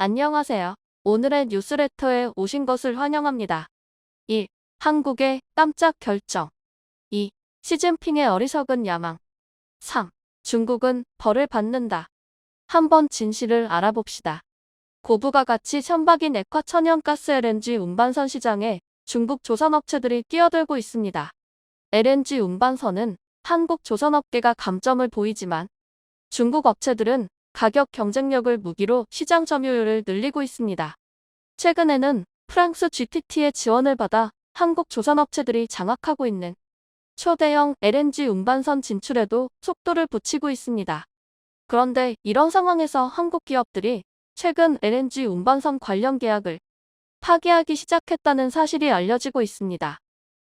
안녕하세요. 오늘의 뉴스레터에 오신 것을 환영합니다. 1. 한국의 깜짝 결정. 2. 시진핑의 어리석은 야망. 3. 중국은 벌을 받는다. 한번 진실을 알아봅시다. 고부가 가치 천박인 액화 천연가스 LNG 운반선 시장에 중국 조선업체들이 끼어들고 있습니다. LNG 운반선은 한국 조선업계가 감점을 보이지만 중국 업체들은 가격 경쟁력을 무기로 시장 점유율을 늘리고 있습니다. 최근에는 프랑스 GTT의 지원을 받아 한국 조선업체들이 장악하고 있는 초대형 LNG 운반선 진출에도 속도를 붙이고 있습니다. 그런데 이런 상황에서 한국 기업들이 최근 LNG 운반선 관련 계약을 파기하기 시작했다는 사실이 알려지고 있습니다.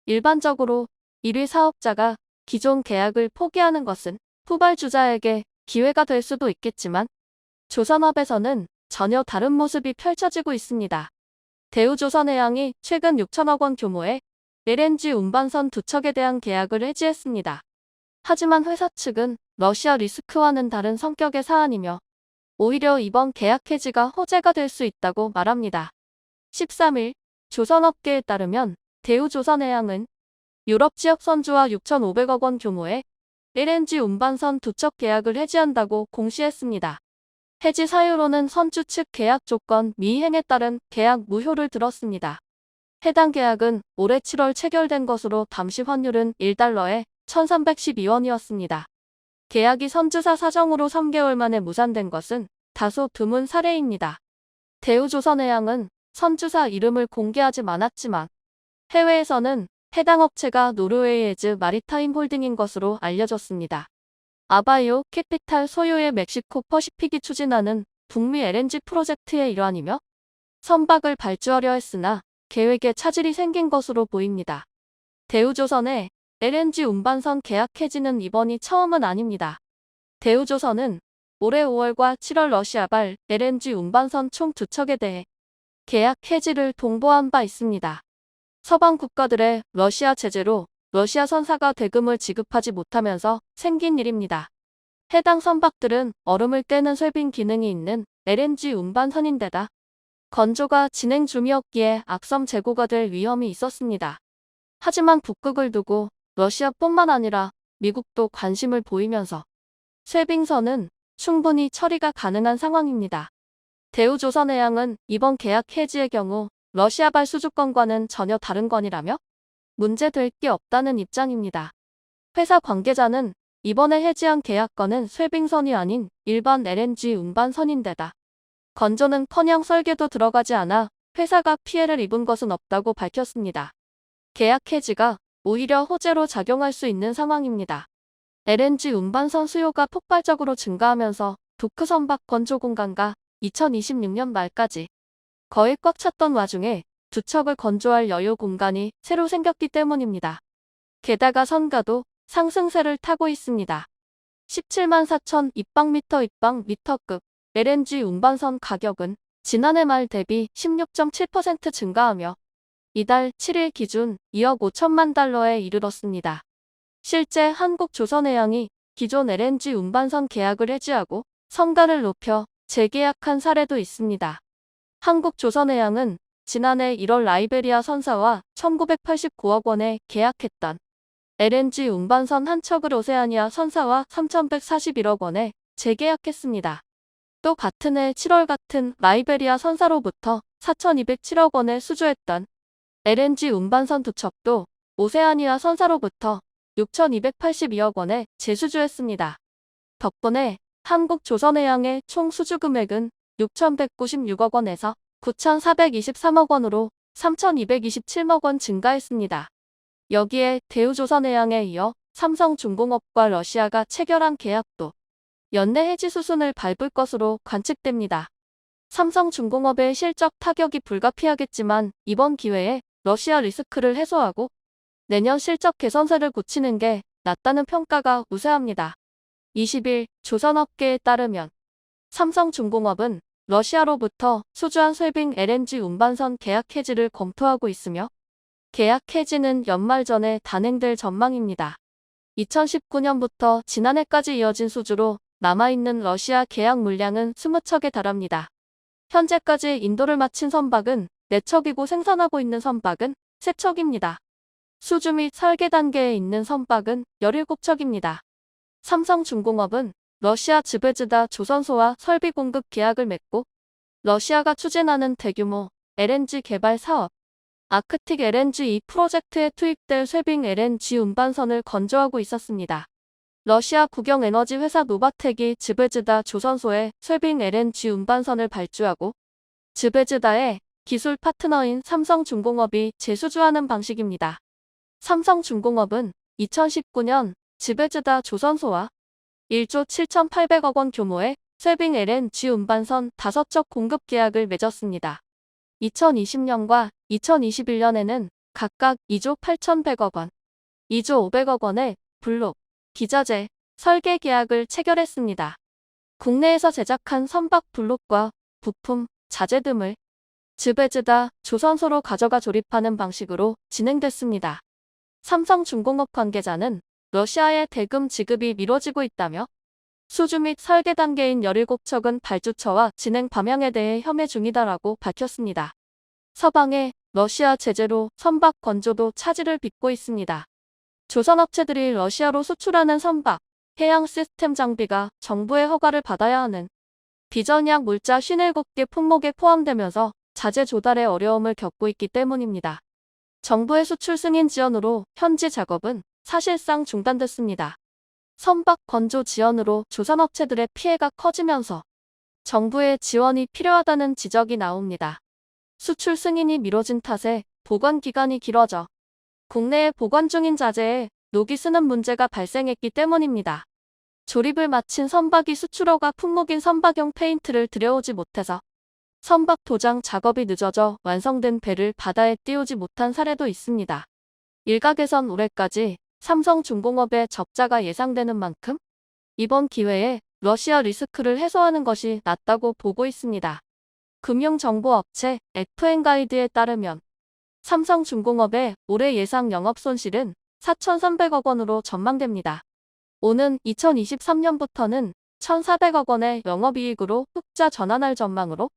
일반적으로 1위 사업자가 기존 계약을 포기하는 것은 후발주자에게 기회가 될 수도 있겠지만 조선업에서는 전혀 다른 모습이 펼쳐지고 있습니다. 대우조선해양이 최근 6천억 원 규모의 LNG 운반선 2척에 대한 계약을 해지했습니다. 하지만 회사 측은 러시아 리스크와는 다른 성격의 사안이며 오히려 이번 계약 해지가 호재가 될 수 있다고 말합니다. 13일 조선업계에 따르면 대우조선해양은 유럽 지역 선주와 6,500억 원 규모의 LNG 운반선 2척 계약을 해지한다고 공시했습니다. 해지 사유로는 선주 측 계약 조건 미이행에 따른 계약 무효를 들었습니다. 해당 계약은 올해 7월 체결된 것으로 당시 환율은 1달러에 1,312원이었습니다. 계약이 선주사 사정으로 3개월 만에 무산된 것은 다소 드문 사례입니다. 대우조선해양은 선주사 이름을 공개하지 않았지만 해외에서는 해당 업체가 노르웨이 에즈 마리타임 홀딩인 것으로 알려졌습니다. 아바이오 캐피탈 소유의 멕시코 퍼시픽이 추진하는 북미 LNG 프로젝트의 일환이며 선박을 발주하려 했으나 계획에 차질이 생긴 것으로 보입니다. 대우조선의 LNG 운반선 계약 해지는 이번이 처음은 아닙니다. 대우조선은 올해 5월과 7월 러시아발 LNG 운반선 총 2척에 대해 계약 해지를 통보한 바 있습니다. 서방 국가들의 러시아 제재로 러시아 선사가 대금을 지급하지 못하면서 생긴 일입니다. 해당 선박들은 얼음을 떼는 쇄빙 기능이 있는 LNG 운반선인데다 건조가 진행 중이었기에 악성 재고가 될 위험이 있었습니다. 하지만 북극을 두고 러시아뿐만 아니라 미국도 관심을 보이면서 쇄빙선은 충분히 처리가 가능한 상황입니다. 대우조선해양은 이번 계약 해지의 경우 러시아발 수주권과는 전혀 다른 건이라며 문제될 게 없다는 입장입니다. 회사 관계자는 이번에 해지한 계약건은 쇄빙선이 아닌 일반 LNG 운반선인데다 건조는커녕 설계도 들어가지 않아 회사가 피해를 입은 것은 없다고 밝혔습니다. 계약 해지가 오히려 호재로 작용할 수 있는 상황입니다. LNG 운반선 수요가 폭발적으로 증가하면서 도크 선박 건조 공간과 2026년 말까지 거의 꽉 찼던 와중에 2척을 건조할 여유 공간이 새로 생겼기 때문입니다. 게다가 선가도 상승세를 타고 있습니다. 17만 4천 입방미터 입방미터급 LNG 운반선 가격은 지난해 말 대비 16.7% 증가하며 이달 7일 기준 2억 5천만 달러에 이르렀습니다. 실제 한국조선해양이 기존 LNG 운반선 계약을 해지하고 선가를 높여 재계약한 사례도 있습니다. 한국조선해양은 지난해 1월 라이베리아 선사와 1,989억 원에 계약했던 LNG 운반선 한 척을 오세아니아 선사와 3,141억 원에 재계약했습니다. 또 같은 해 7월 같은 라이베리아 선사로부터 4,207억 원에 수주했던 LNG 운반선 2척도 오세아니아 선사로부터 6,282억 원에 재수주했습니다. 덕분에 한국조선해양의 총 수주 금액은 6,196억 원에서 9,423억 원으로 3,227억 원 증가했습니다. 여기에 대우조선해양에 이어 삼성중공업과 러시아가 체결한 계약도 연내 해지 수순을 밟을 것으로 관측됩니다. 삼성중공업의 실적 타격이 불가피하겠지만 이번 기회에 러시아 리스크를 해소하고 내년 실적 개선세를 굳히는 게 낫다는 평가가 우세합니다. 20일 조선업계에 따르면 삼성중공업은 러시아로부터 수주한 쇄빙 LNG 운반선 계약 해지를 검토하고 있으며 계약 해지는 연말 전에 단행될 전망입니다. 2019년부터 지난해까지 이어진 수주로 남아있는 러시아 계약 물량은 20척에 달합니다. 현재까지 인도를 마친 선박은 4척이고 생산하고 있는 선박은 3척입니다. 수주 및 설계 단계에 있는 선박은 17척입니다. 삼성중공업은 러시아 즈베즈다 조선소와 설비 공급 계약을 맺고 러시아가 추진하는 대규모 LNG 개발 사업 아크틱 LNG 2 프로젝트에 투입될 쇠빙 LNG 운반선을 건조하고 있었습니다. 러시아 국영에너지 회사 노바텍이 즈베즈다 조선소에 쇠빙 LNG 운반선을 발주하고 즈베즈다의 기술 파트너인 삼성중공업이 재수주하는 방식입니다. 삼성중공업은 2019년 즈베즈다 조선소와 1조 7,800억 원 규모의 쇠빙 LNG 운반선 5척 공급 계약을 맺었습니다. 2020년과 2021년에는 각각 2조 8,100억 원, 2조 500억 원의 블록, 기자재, 설계 계약을 체결했습니다. 국내에서 제작한 선박 블록과 부품, 자재 등을 즈베즈다 조선소로 가져가 조립하는 방식으로 진행됐습니다. 삼성중공업 관계자는 러시아의 대금 지급이 미뤄지고 있다며 수주 및 설계 단계인 17척은 발주처와 진행 방향에 대해 협의 중이다라고 밝혔습니다. 서방의 러시아 제재로 선박 건조도 차질을 빚고 있습니다. 조선업체들이 러시아로 수출하는 선박, 해양 시스템 장비가 정부의 허가를 받아야 하는 비전약 물자 57개 품목에 포함되면서 자재 조달에 어려움을 겪고 있기 때문입니다. 정부의 수출 승인 지연으로 현지 작업은 사실상 중단됐습니다. 선박 건조 지연으로 조선업체들의 피해가 커지면서 정부의 지원이 필요하다는 지적이 나옵니다. 수출 승인이 미뤄진 탓에 보관 기간이 길어져 국내에 보관 중인 자재에 녹이 스는 문제가 발생했기 때문입니다. 조립을 마친 선박이 수출허가 품목인 선박용 페인트를 들여오지 못해서 선박 도장 작업이 늦어져 완성된 배를 바다에 띄우지 못한 사례도 있습니다. 일각에선 올해까지 삼성중공업의 적자가 예상되는 만큼 이번 기회에 러시아 리스크를 해소하는 것이 낫다고 보고 있습니다. 금융정보업체 FN가이드에 따르면 삼성중공업의 올해 예상 영업손실은 4,300억 원으로 전망됩니다. 오는 2023년부터는 1,400억 원의 영업이익으로 흑자 전환할 전망으로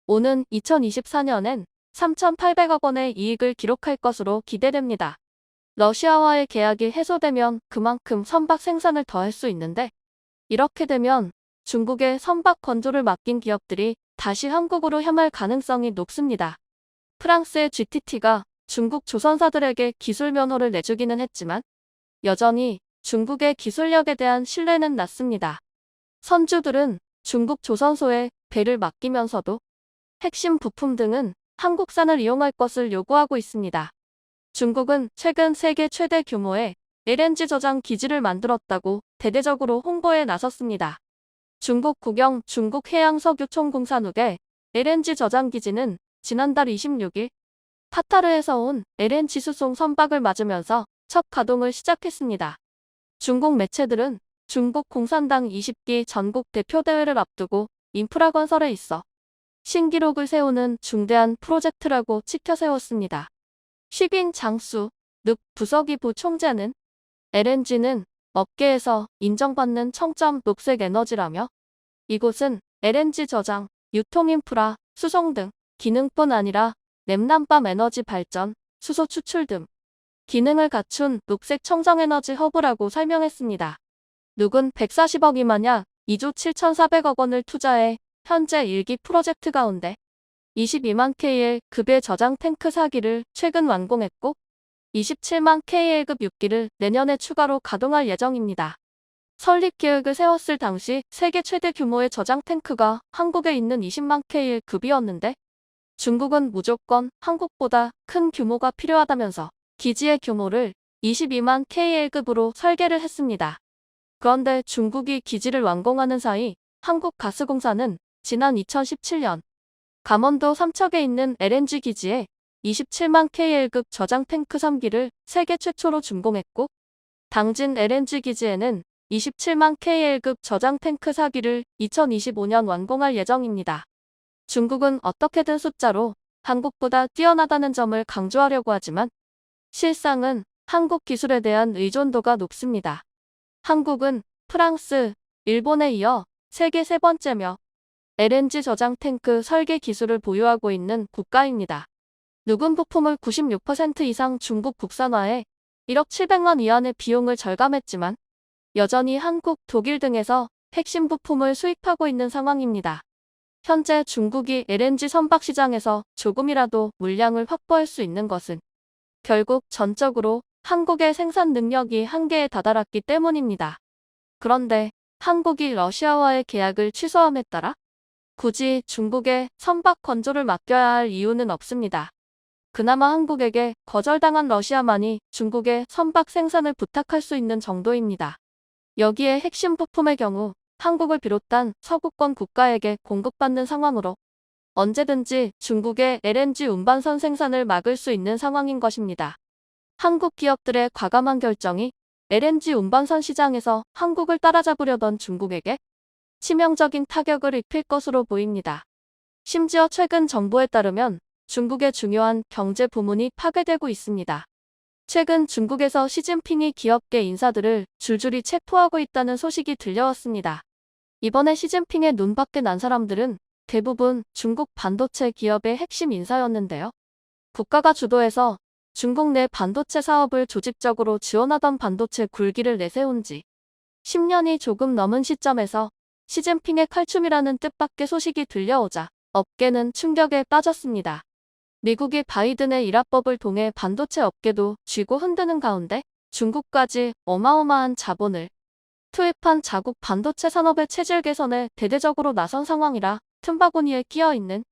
오는 2024년엔 3,800억 원의 이익을 기록할 것으로 기대됩니다. 러시아와의 계약이 해소되면 그만큼 선박 생산을 더 할 수 있는데 이렇게 되면 중국의 선박 건조를 맡긴 기업들이 다시 한국으로 향할 가능성이 높습니다. 프랑스의 GTT가 중국 조선사들에게 기술 면허를 내주기는 했지만 여전히 중국의 기술력에 대한 신뢰는 낮습니다. 선주들은 중국 조선소에 배를 맡기면서도 핵심 부품 등은 한국산을 이용할 것을 요구하고 있습니다. 중국은 최근 세계 최대 규모의 LNG 저장 기지를 만들었다고 대대적으로 홍보에 나섰습니다. 중국 국영 중국해양석유총공사눅의 LNG 저장 기지는 지난달 26일 카타르에서 온 LNG 수송 선박을 맞으면서 첫 가동을 시작했습니다. 중국 매체들은 중국 공산당 20기 전국 대표대회를 앞두고 인프라 건설에 있어 신기록을 세우는 중대한 프로젝트라고 치켜세웠습니다. 쉬빈 장수, 늪 부서기부 총재는 LNG는 업계에서 인정받는 청점 녹색 에너지라며 이곳은 LNG 저장, 유통 인프라, 수송 등 기능뿐 아니라 냉난밤 에너지 발전, 수소 추출 등 기능을 갖춘 녹색 청정에너지 허브라고 설명했습니다. 눅은 140억 이마냐 2조 7,400억 원을 투자해 현재 1기 프로젝트 가운데 22만 KL 급의 저장 탱크 4기를 최근 완공했고 27만 KL급 6기를 내년에 추가로 가동할 예정입니다. 설립 계획을 세웠을 당시 세계 최대 규모의 저장 탱크가 한국에 있는 20만 KL급이었는데 중국은 무조건 한국보다 큰 규모가 필요하다면서 기지의 규모를 22만 KL급으로 설계를 했습니다. 그런데 중국이 기지를 완공하는 사이 한국가스공사는 지난 2017년 강원도 삼척에 있는 LNG 기지에 27만 KL급 저장 탱크 3기를 세계 최초로 준공했고 당진 LNG 기지에는 27만 KL급 저장 탱크 4기를 2025년 완공할 예정입니다. 중국은 어떻게든 숫자로 한국보다 뛰어나다는 점을 강조하려고 하지만 실상은 한국 기술에 대한 의존도가 높습니다. 한국은 프랑스, 일본에 이어 세계 세 번째며 LNG 저장 탱크 설계 기술을 보유하고 있는 국가입니다. 누군 부품을 96% 이상 중국 국산화해 1억 700만 위안의 비용을 절감했지만 여전히 한국, 독일 등에서 핵심 부품을 수입하고 있는 상황입니다. 현재 중국이 LNG 선박 시장에서 조금이라도 물량을 확보할 수 있는 것은 결국 전적으로 한국의 생산 능력이 한계에 다다랐기 때문입니다. 그런데 한국이 러시아와의 계약을 취소함에 따라 굳이 중국에 선박 건조를 맡겨야 할 이유는 없습니다. 그나마 한국에게 거절당한 러시아만이 중국에 선박 생산을 부탁할 수 있는 정도입니다. 여기에 핵심 부품의 경우 한국을 비롯한 서구권 국가에게 공급받는 상황으로 언제든지 중국의 LNG 운반선 생산을 막을 수 있는 상황인 것입니다. 한국 기업들의 과감한 결정이 LNG 운반선 시장에서 한국을 따라잡으려던 중국에게 치명적인 타격을 입힐 것으로 보입니다. 심지어 최근 정보에 따르면 중국의 중요한 경제 부문이 파괴되고 있습니다. 최근 중국에서 시진핑이 기업계 인사들을 줄줄이 체포하고 있다는 소식이 들려왔습니다. 이번에 시진핑의 눈밖에 난 사람들은 대부분 중국 반도체 기업의 핵심 인사였는데요. 국가가 주도해서 중국 내 반도체 사업을 조직적으로 지원하던 반도체 굴기를 내세운 지 10년이 조금 넘은 시점에서 시진핑의 칼춤이라는 뜻밖의 소식이 들려오자 업계는 충격에 빠졌습니다. 미국이 바이든의 일합법을 통해 반도체 업계도 쥐고 흔드는 가운데 중국까지 어마어마한 자본을 투입한 자국 반도체 산업의 체질 개선에 대대적으로 나선 상황이라 틈바구니에 끼어 있는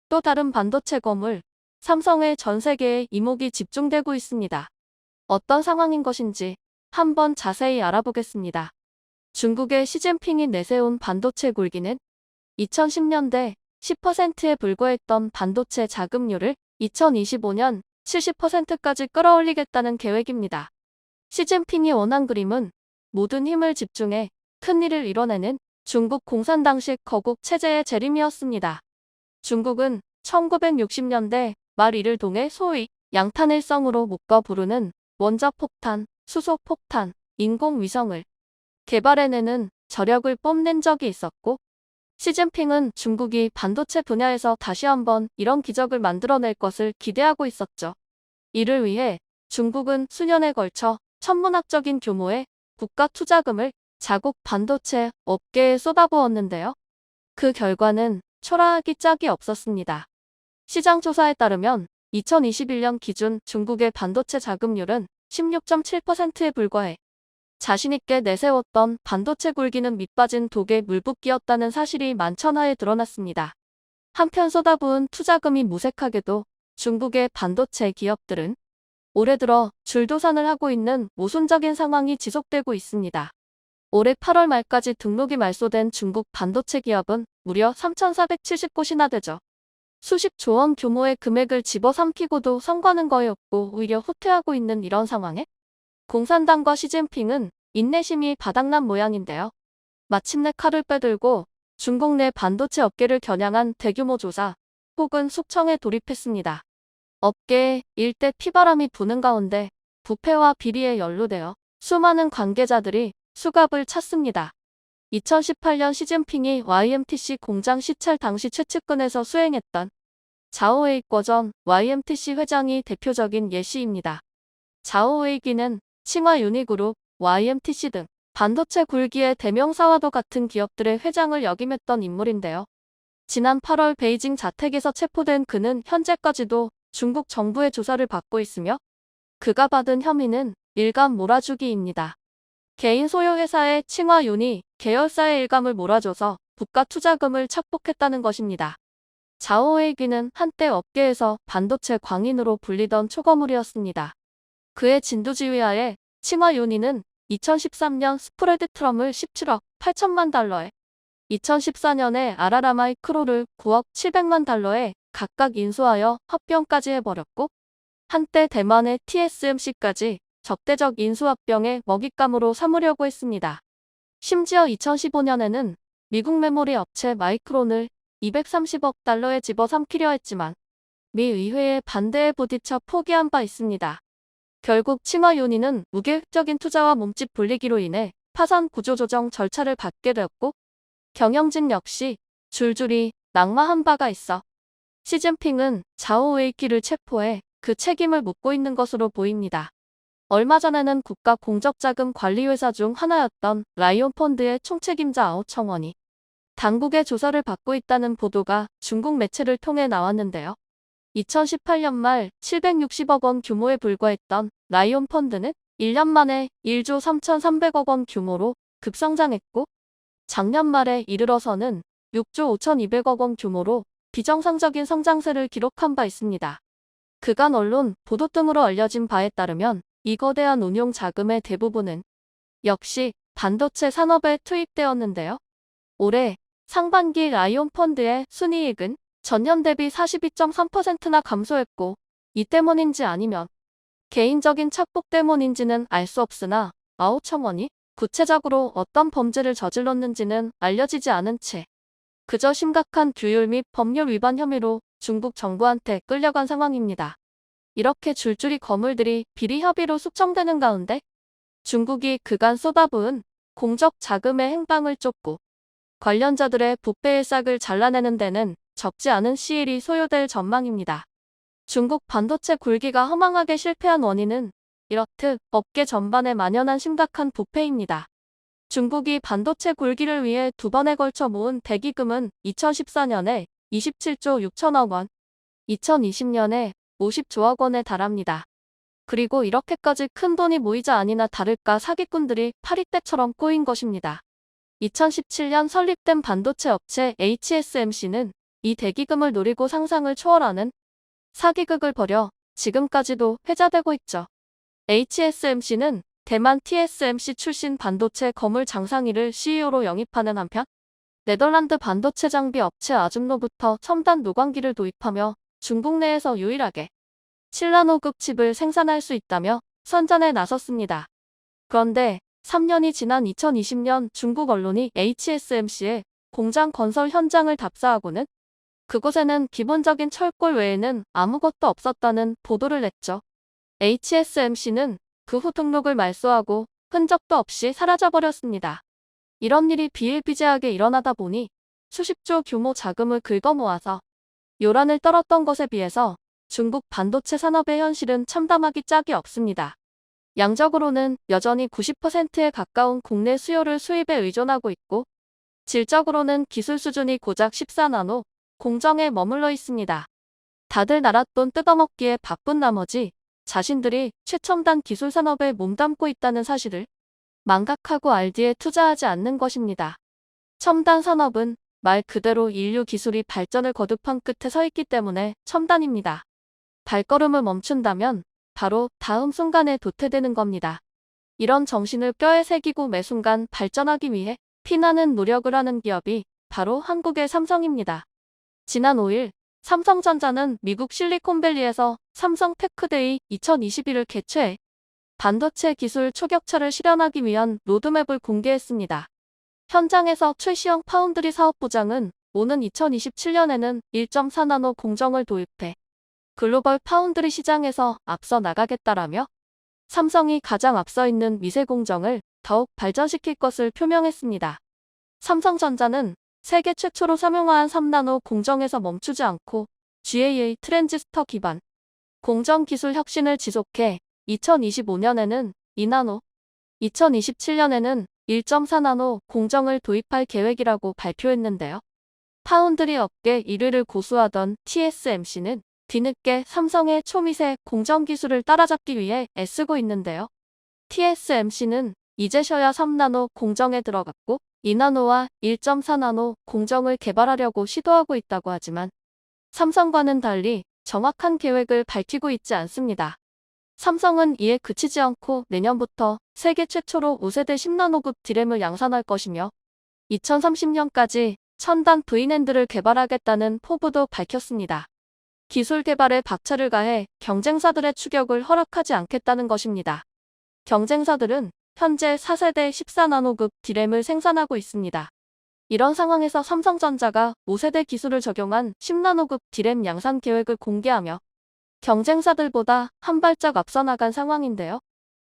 또 다른 반도체 거물 삼성의 전 세계에 이목이 집중되고 있습니다. 어떤 상황인 것인지 한번 자세히 알아보겠습니다. 중국의 시진핑이 내세운 반도체 굴기는 2010년대 10%에 불과했던 반도체 자금률을 2025년 70%까지 끌어올리겠다는 계획입니다. 시진핑이 원한 그림은 모든 힘을 집중해 큰일을 이뤄내는 중국 공산당식 거국 체제의 재림이었습니다. 중국은 1960년대 말 이를 통해 소위 양탄일성으로 묶어 부르는 원자폭탄, 수소폭탄, 인공위성을 개발해내는 저력을 뽐낸 적이 있었고 시진핑은 중국이 반도체 분야에서 다시 한번 이런 기적을 만들어낼 것을 기대하고 있었죠. 이를 위해 중국은 수년에 걸쳐 천문학적인 규모의 국가 투자금을 자국 반도체 업계에 쏟아부었는데요. 그 결과는 초라하기 짝이 없었습니다. 시장 조사에 따르면 2021년 기준 중국의 반도체 자금률은 16.7%에 불과해 자신있게 내세웠던 반도체 굴기는 밑빠진 독에 물붓기였다는 사실이 만천하에 드러났습니다. 한편 쏟아부은 투자금이 무색하게도 중국의 반도체 기업들은 올해 들어 줄도산을 하고 있는 모순적인 상황이 지속되고 있습니다. 올해 8월 말까지 등록이 말소된 중국 반도체 기업은 무려 3,470곳이나 되죠. 수십조 원 규모의 금액을 집어삼키고도 성과는 거의 없고 오히려 후퇴하고 있는 이런 상황에 공산당과 시진핑은 인내심이 바닥난 모양인데요. 마침내 칼을 빼들고 중국 내 반도체 업계를 겨냥한 대규모 조사 혹은 숙청에 돌입했습니다. 업계에 일대 피바람이 부는 가운데 부패와 비리에 연루되어 수많은 관계자들이 수갑을 찼습니다. 2018년 시진핑이 YMTC 공장 시찰 당시 최측근에서 수행했던 자오웨이 전 YMTC 회장이 대표적인 예시입니다. 자오웨이기는 칭화 유니그룹, YMTC 등 반도체 굴기의 대명사와도 같은 기업들의 회장을 역임했던 인물인데요. 지난 8월 베이징 자택에서 체포된 그는 현재까지도 중국 정부의 조사를 받고 있으며 그가 받은 혐의는 일감 몰아주기입니다. 개인 소유 회사의 칭화 유니 계열사의 일감을 몰아줘서 국가 투자금을 착복했다는 것입니다. 자오웨이기는 한때 업계에서 반도체 광인으로 불리던 초거물이었습니다. 그의 진두지휘하에 칭화 유니는 2013년 스프레드 트럼을 17억 8천만 달러에 2014년에 아라라 마이크로를 9억 700만 달러에 각각 인수하여 합병까지 해버렸고 한때 대만의 TSMC까지 적대적 인수합병의 먹잇감으로 삼으려고 했습니다. 심지어 2015년에는 미국 메모리 업체 마이크론을 230억 달러에 집어삼키려 했지만 미 의회의 반대에 부딪혀 포기한 바 있습니다. 결국 칭화 유니는 무계획적인 투자와 몸집 불리기로 인해 파산 구조조정 절차를 받게 되었고 경영진 역시 줄줄이 낙마한 바가 있어 시진핑은 자오웨이키를 체포해 그 책임을 묻고 있는 것으로 보입니다. 얼마 전에는 국가공적자금관리회사 중 하나였던 라이온펀드의 총책임자 아오청원이 당국의 조사를 받고 있다는 보도가 중국 매체를 통해 나왔는데요. 2018년 말 760억 원 규모에 불과했던 라이온펀드는 1년 만에 1조 3,300억 원 규모로 급성장했고 작년 말에 이르러서는 6조 5,200억 원 규모로 비정상적인 성장세를 기록한 바 있습니다. 그간 언론 보도 등으로 알려진 바에 따르면 이 거대한 운용 자금의 대부분은 역시 반도체 산업에 투입되었는데요. 올해 상반기 라이온펀드의 순이익은 전년 대비 42.3%나 감소했고 이 때문인지 아니면 개인적인 착복 때문인지는 알 수 없으나 아오청원이 구체적으로 어떤 범죄를 저질렀는지는 알려지지 않은 채 그저 심각한 규율 및 법률 위반 혐의로 중국 정부한테 끌려간 상황입니다. 이렇게 줄줄이 거물들이 비리 협의로 숙청되는 가운데 중국이 그간 쏟아부은 공적 자금의 행방을 쫓고 관련자들의 부패 일삭을 잘라내는 데는 적지 않은 시일이 소요될 전망입니다. 중국 반도체 굴기가 허망하게 실패한 원인은 이렇듯 업계 전반에 만연한 심각한 부패입니다. 중국이 반도체 굴기를 위해 2번에 걸쳐 모은 대기금은 2014년에 27조 6천억 원, 2020년에 50조억 원에 달합니다. 그리고 이렇게까지 큰 돈이 모이자 아니나 다를까 사기꾼들이 파리떼처럼 꼬인 것입니다. 2017년 설립된 반도체 업체 HSMC는 이 대기금을 노리고 상상을 초월하는 사기극을 벌여 지금까지도 회자되고 있죠. HSMC는 대만 TSMC 출신 반도체 거물 장상희를 CEO로 영입하는 한편 네덜란드 반도체 장비 업체 아줌로부터 첨단 노광기를 도입하며 중국 내에서 유일하게 7나노급 칩을 생산할 수 있다며 선전에 나섰습니다. 그런데 3년이 지난 2020년 중국 언론이 HSMC의 공장 건설 현장을 답사하고는 그곳에는 기본적인 철골 외에는 아무것도 없었다는 보도를 냈죠. HSMC는 그 후 등록을 말소하고 흔적도 없이 사라져버렸습니다. 이런 일이 비일비재하게 일어나다 보니 수십조 규모 자금을 긁어 모아서 요란을 떨었던 것에 비해서 중국 반도체 산업의 현실은 참담하기 짝이 없습니다. 양적으로는 여전히 90%에 가까운 국내 수요를 수입에 의존하고 있고 질적으로는 기술 수준이 고작 14나노 공정에 머물러 있습니다. 다들 나랏돈 뜯어먹기에 바쁜 나머지 자신들이 최첨단 기술 산업에 몸담고 있다는 사실을 망각하고 RD에 투자하지 않는 것입니다. 첨단 산업은 말 그대로 인류 기술이 발전을 거듭한 끝에 서 있기 때문에 첨단입니다. 발걸음을 멈춘다면 바로 다음 순간에 도태되는 겁니다. 이런 정신을 뼈에 새기고 매 순간 발전하기 위해 피나는 노력을 하는 기업이 바로 한국의 삼성입니다. 지난 5일 삼성전자는 미국 실리콘밸리에서 삼성 테크데이 2021을 개최해 반도체 기술 초격차를 실현하기 위한 로드맵을 공개했습니다. 현장에서 최시영 파운드리 사업부장은 오는 2027년에는 1.4나노 공정을 도입해 글로벌 파운드리 시장에서 앞서 나가겠다라며 삼성이 가장 앞서 있는 미세 공정을 더욱 발전시킬 것을 표명했습니다. 삼성전자는 세계 최초로 상용화한 3나노 공정에서 멈추지 않고 GAA 트랜지스터 기반 공정 기술 혁신을 지속해 2025년에는 2나노, 2027년에는 1.4나노 공정을 도입할 계획이라고 발표했는데요. 파운드리 업계 1위를 고수하던 TSMC는 뒤늦게 삼성의 초미세 공정 기술을 따라잡기 위해 애쓰고 있는데요. TSMC는 이제서야 3나노 공정에 들어갔고 2나노와 1.4나노 공정을 개발하려고 시도하고 있다고 하지만 삼성과는 달리 정확한 계획을 밝히고 있지 않습니다. 삼성은 이에 그치지 않고 내년부터 세계 최초로 5세대 10나노급 D램을 양산할 것이며 2030년까지 첨단 V낸드를 개발하겠다는 포부도 밝혔습니다. 기술 개발에 박차를 가해 경쟁사들의 추격을 허락하지 않겠다는 것입니다. 경쟁사들은 현재 4세대 14나노급 D램을 생산하고 있습니다. 이런 상황에서 삼성전자가 5세대 기술을 적용한 10나노급 D램 양산 계획을 공개하며 경쟁사들보다 한 발짝 앞서 나간 상황인데요.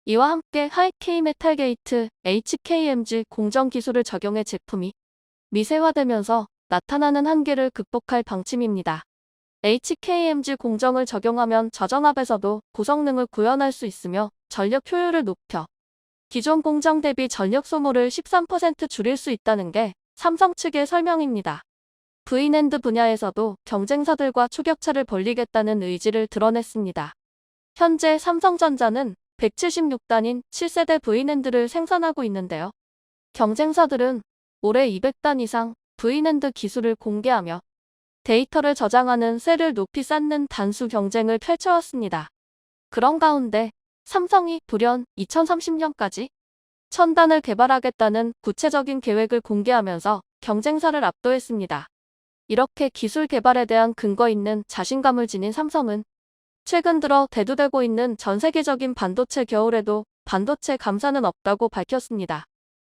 이와 함께 하이K 메탈 게이트 HKMG 공정 기술을 적용해 제품이 미세화되면서 나타나는 한계를 극복할 방침입니다. HKMG 공정을 적용하면 저전압에서도 고성능을 구현할 수 있으며 전력 효율을 높여 기존 공정 대비 전력 소모를 13% 줄일 수 있다는 게 삼성 측의 설명입니다. V낸드 분야에서도 경쟁사들과 추격차를 벌리겠다는 의지를 드러냈습니다. 현재 삼성전자는 176단인 7세대 V낸드를 생산하고 있는데요. 경쟁사들은 올해 200단 이상 V낸드 기술을 공개하며 데이터를 저장하는 셀을 높이 쌓는 단수 경쟁을 펼쳐왔습니다. 그런 가운데 삼성이 불현 2030년까지 1000단을 개발하겠다는 구체적인 계획을 공개하면서 경쟁사를 압도했습니다. 이렇게 기술 개발에 대한 근거 있는 자신감을 지닌 삼성은 최근 들어 대두되고 있는 전 세계적인 반도체 겨울에도 반도체 감산은 없다고 밝혔습니다.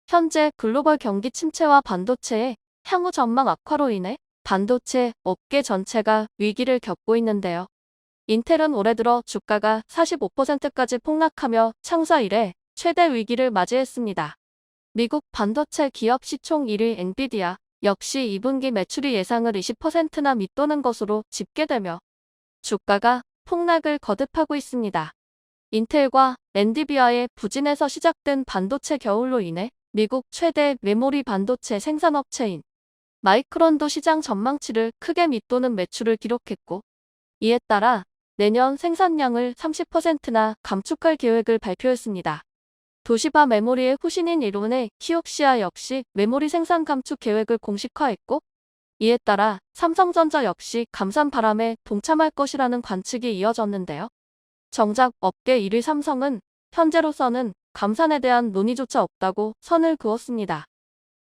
현재 글로벌 경기 침체와 반도체의 향후 전망 악화로 인해 반도체 업계 전체가 위기를 겪고 있는데요. 인텔은 올해 들어 주가가 45%까지 폭락하며 창사 이래 최대 위기를 맞이했습니다. 미국 반도체 기업 시총 1위 엔비디아 역시 2분기 매출이 예상을 20%나 밑도는 것으로 집계되며 주가가 폭락을 거듭하고 있습니다. 인텔과 엔비디아의 부진에서 시작된 반도체 겨울로 인해 미국 최대 메모리 반도체 생산업체인 마이크론도 시장 전망치를 크게 밑도는 매출을 기록했고, 이에 따라 내년 생산량을 30%나 감축할 계획을 발표했습니다. 도시바 메모리의 후신인 일본의 키옥시아 역시 메모리 생산 감축 계획을 공식화했고, 이에 따라 삼성전자 역시 감산 바람에 동참할 것이라는 관측이 이어졌는데요. 정작 업계 1위 삼성은 현재로서는 감산에 대한 논의조차 없다고 선을 그었습니다.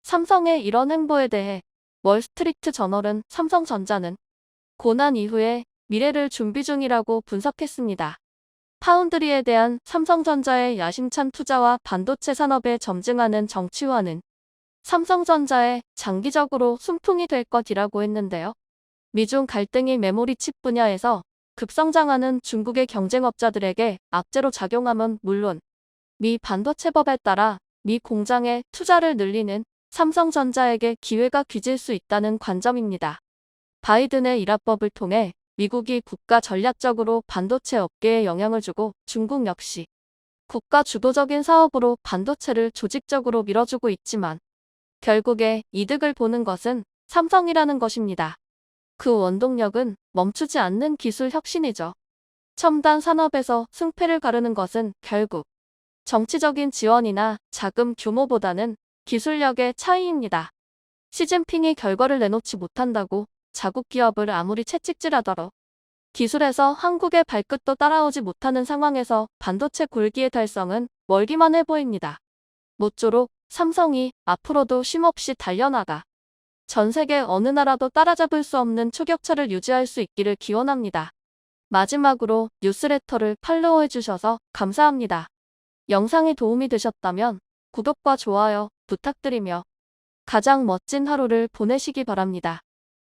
삼성의 이런 행보에 대해 월스트리트 저널은 삼성전자는 고난 이후에 미래를 준비 중이라고 분석했습니다. 파운드리에 대한 삼성전자의 야심찬 투자와 반도체 산업에 점증하는 정치화는 삼성전자에 장기적으로 순풍이 될 것이라고 했는데요. 미중 갈등이 메모리 칩 분야에서 급성장하는 중국의 경쟁업자들에게 악재로 작용하면 물론 미 반도체법에 따라 미 공장의 투자를 늘리는 삼성전자에게 기회가 귀질 수 있다는 관점입니다. 바이든의 일합법을 통해 미국이 국가 전략적으로 반도체 업계에 영향을 주고 중국 역시 국가 주도적인 사업으로 반도체를 조직적으로 밀어주고 있지만 결국에 이득을 보는 것은 삼성이라는 것입니다. 그 원동력은 멈추지 않는 기술 혁신이죠. 첨단 산업에서 승패를 가르는 것은 결국 정치적인 지원이나 자금 규모보다는 기술력의 차이입니다. 시진핑이 결과를 내놓지 못한다고 자국 기업을 아무리 채찍질하더러 기술에서 한국의 발끝도 따라오지 못하는 상황에서 반도체 굴기의 달성은 멀기만 해 보입니다. 모쪼록 삼성이 앞으로도 쉼없이 달려나가 전 세계 어느 나라도 따라잡을 수 없는 초격차를 유지할 수 있기를 기원합니다. 마지막으로 뉴스레터를 팔로우해주셔서 감사합니다. 영상이 도움이 되셨다면 구독과 좋아요 부탁드리며 가장 멋진 하루를 보내시기 바랍니다.